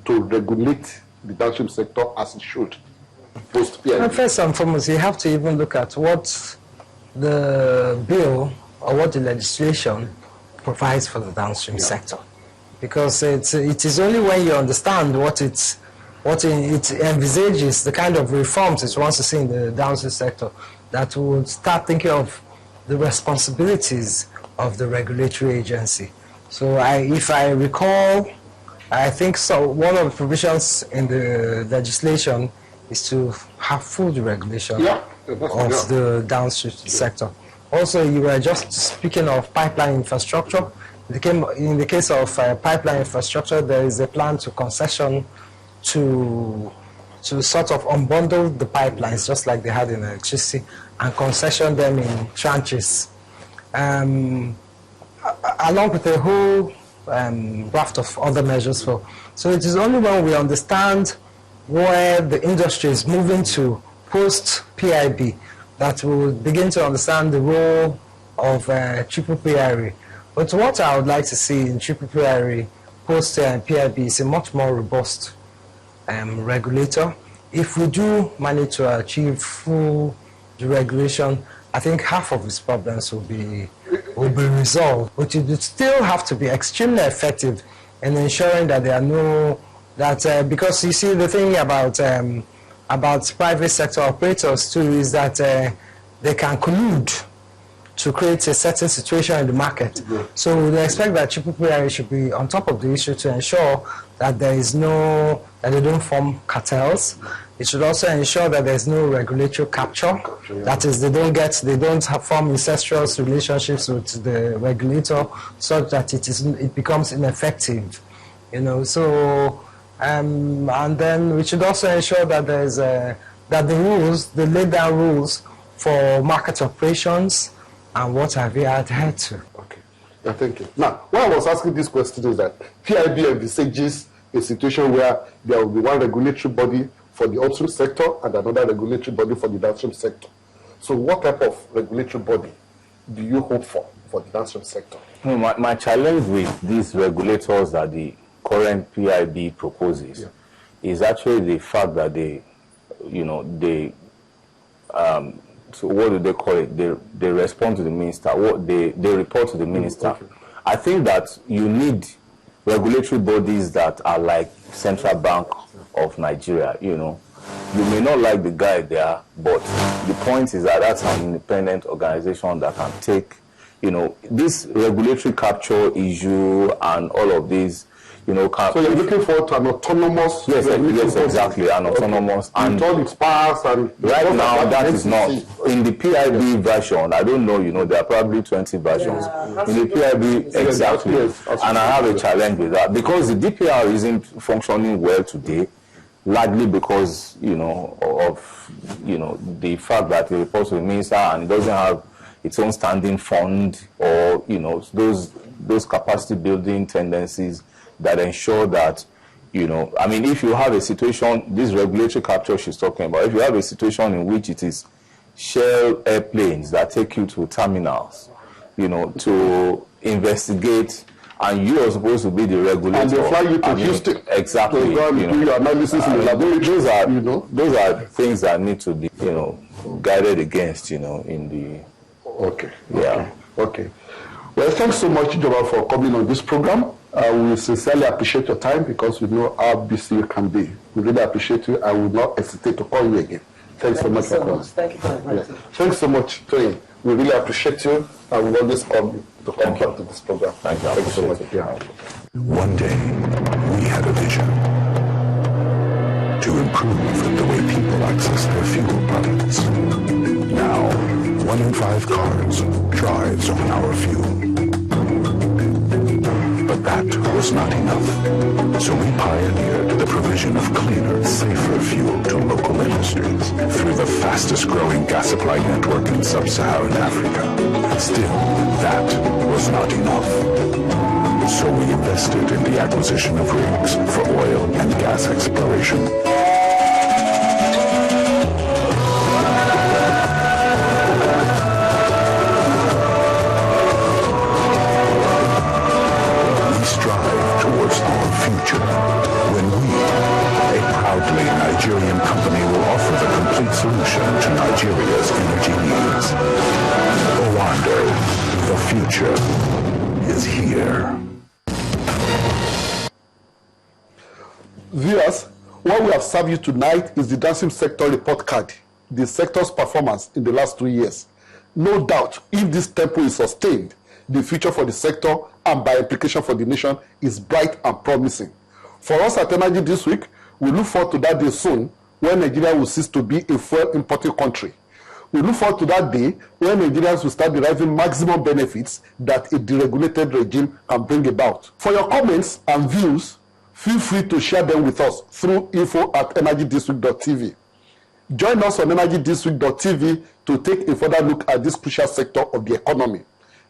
to regulate the downstream sector as it should post-PIB? And first and foremost, you have to even look at what the bill or what the legislation provides for the downstream sector, because it is only when you understand what it envisages, the kind of reforms it wants to see in the downstream sector, that we would start thinking of the responsibilities of the regulatory agency. So if I recall, I think so, one of the provisions in the legislation is to have full regulation of the downstream sector. Also, you were just speaking of pipeline infrastructure. In the case of pipeline infrastructure, there is a plan to concession to sort of unbundle the pipelines, just like they had in electricity, and concession them in tranches, along with a whole raft of other measures. So it is only when we understand where the industry is moving to post-PIB that we will begin to understand the role of triple PIB. But what I would like to see in triple PIB post-PIB is a much more robust regulator. If we do manage to achieve full deregulation, I think half of its problems will be resolved. But it would still have to be extremely effective in ensuring that there are no because you see, the thing about private sector operators too is that they can collude to create a certain situation in the market. So we expect that PPI should be on top of the issue to ensure that there is that they don't form cartels. It should also ensure that there is no regulatory capture. That is, they don't form incestuous relationships with the regulator, such that it becomes ineffective. So. And then we should also ensure that that the laid down rules for market operations and what have you adhered to. Okay, thank you. Now, why I was asking this question is that PIB envisages a situation where there will be one regulatory body for the upstream sector and another regulatory body for the downstream sector. So what type of regulatory body do you hope for the downstream sector? My challenge with these regulators that the current PIB proposes is actually the fact that so what do they call it? They respond to the minister. They report to the minister. Okay. I think that you need regulatory bodies that are like Central Bank of Nigeria. You may not like the guy there, but the point is that that's an independent organization that can take, this regulatory capture issue and all of these. So you're looking forward to an autonomous... Yes, exactly, an autonomous... And all its powers and... Right now, that is not... In the PIB version, I don't know, there are probably 20 versions. In the PIB, exactly. And I have a challenge with that. Because the DPR isn't functioning well today, largely because, of, the fact that it reports to the minister and it doesn't have its own standing fund or, those capacity building tendencies that ensure that, if you have a situation, this regulatory capture she's talking about, if you have a situation in which it is Shell airplanes that take you to terminals, to investigate, and you are supposed to be the regulator. And they fly you to Houston. Exactly. To go and do your analysis in the laboratory. Those are things that need to be, guided against, in the... Okay. Yeah. Okay. Well, thanks so much, Joba, for coming on this program. We sincerely appreciate your time because we know how busy you can be. We really appreciate you. I will not hesitate to call you again. Thanks so much for coming. Thank you very much. Thanks so much, Tony. We really appreciate you and we always come back to this program. Thank you so much. Yeah. One day, we had a vision to improve the way people access their fuel products. Now, 1 in 5 cars drives on our fuel. But that was not enough. So we pioneered the provision of cleaner, safer fuel to local industries through the fastest growing gas supply network in sub-Saharan Africa. Still, that was not enough. So we invested in the acquisition of rigs for oil and gas exploration. We strive towards our future when we innovatively Nigerian company will offer the complete solution to Nigeria's energy needs. Owando, the future is here. Viewers, what we have served you tonight is the dancing sector report card, the sector's performance in the last 2 years. No doubt, if this tempo is sustained, the future for the sector and by implication for the nation is bright and promising. For us at Energy This Week, we look forward to that day soon when Nigeria will cease to be a fuel importing country. We look forward to that day when Nigerians will start deriving maximum benefits that a deregulated regime can bring about. For your comments and views, feel free to share them with us through info@energythisweek.tv. Join us on energythisweek.tv to take a further look at this crucial sector of the economy.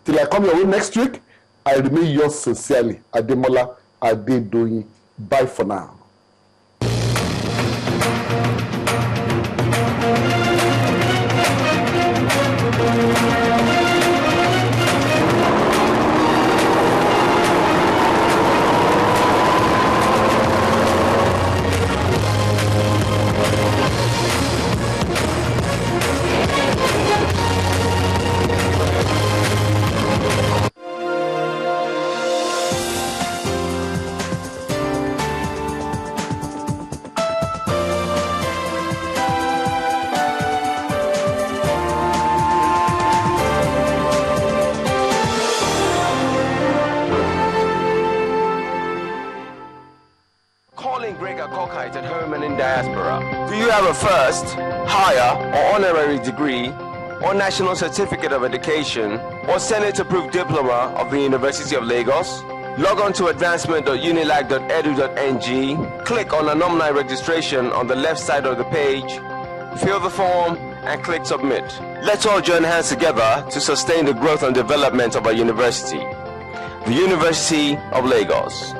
Till I come your way next week, I remain yours sincerely, Ademola Adedoyin. Bye for now. Do you have a first, higher, or honorary degree, or national certificate of education, or Senate-approved diploma of the University of Lagos? Log on to advancement.unilag.edu.ng, click on alumni registration on the left side of the page, fill the form, and click submit. Let's all join hands together to sustain the growth and development of our university. The University of Lagos.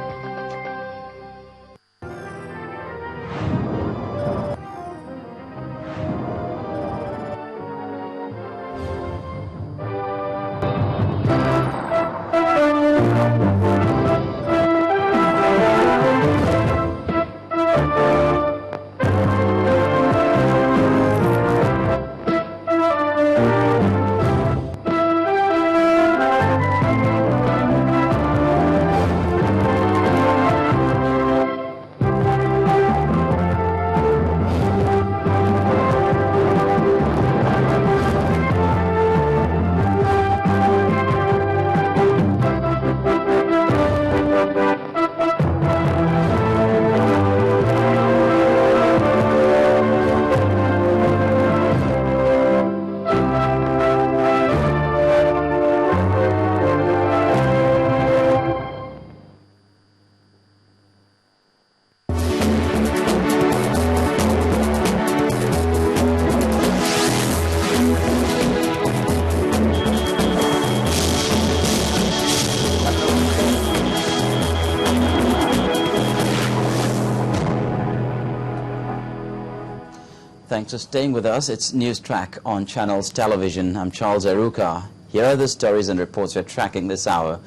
Thanks for staying with us. It's News Track on Channels Television. I'm Charles Aruka. Here are the stories and reports we're tracking this hour.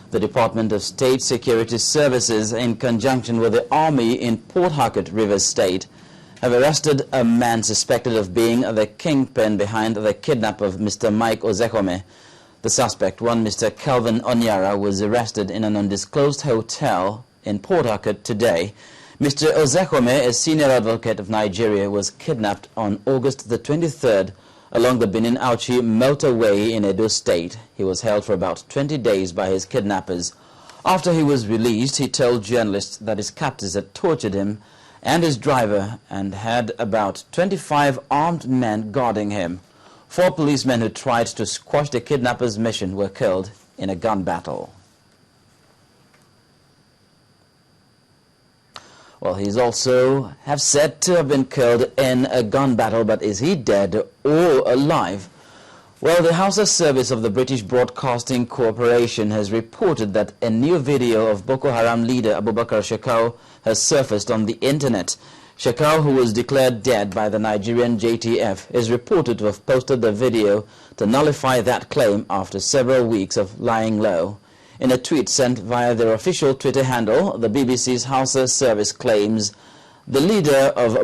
The Department of State Security Services, in conjunction with the Army in Port Harcourt, Rivers State, have arrested a man suspected of being the kingpin behind the kidnap of Mr. Mike Ozekome. The suspect, one Mr. Kelvin Onyara, was arrested in an undisclosed hotel in Port Harcourt today. Mr. Ozekome, a senior advocate of Nigeria, was kidnapped on August the 23rd along the Benin-Auchi motorway in Edo State. He was held for about 20 days by his kidnappers. After he was released, he told journalists that his captors had tortured him and his driver and had about 25 armed men guarding him. 4 policemen who tried to squash the kidnappers' mission were killed in a gun battle. Well, he's also said to have been killed in a gun battle, but is he dead or alive? Well, the Hausa service of the British Broadcasting Corporation has reported that a new video of Boko Haram leader Abubakar Shekau has surfaced on the internet. Shekau, who was declared dead by the Nigerian JTF, is reported to have posted the video to nullify that claim after several weeks of lying low. In a tweet sent via their official Twitter handle, the BBC's Hausa service claims The leader of